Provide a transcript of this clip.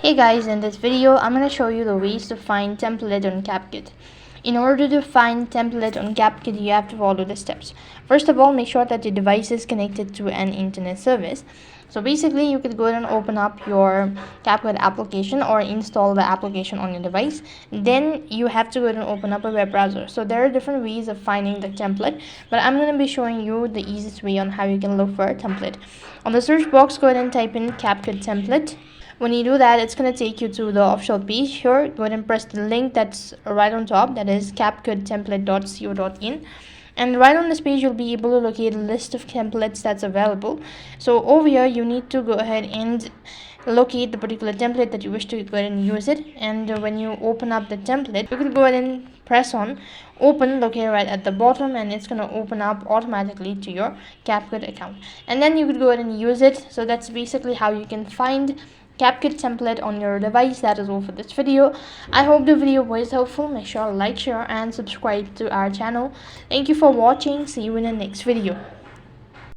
Hey guys, in this video I'm going to show you the ways to find template on CapCut. In order to find template on CapCut, you have to follow the steps. First of all, make sure that your device is connected to an internet service. So basically, you could go ahead and open up your CapCut application or install the application on your device. Then you have to go ahead and open up a web browser. So there are different ways of finding the template, but I'm going to be showing you the easiest way on how you can look for a template. On the search box, go ahead and type in CapCut template. When you do that, it's going to take you to the official page. Here, go ahead and press the link that's right on top, that is capcuttemplate.co.in. And right on this page, you'll be able to locate a list of templates that's available. So over here, you need to go ahead and locate the particular template that you wish to go ahead and use it. And when you open up the template, you can go ahead and press on open located right at the bottom, and it's going to open up automatically to your CapCut account, and then you could go ahead and use it. So that's basically how you can find CapCut template on your device. That is all for this video. I hope the video was helpful. Make sure to like, share and subscribe to our channel. Thank you for watching. See you in the next video.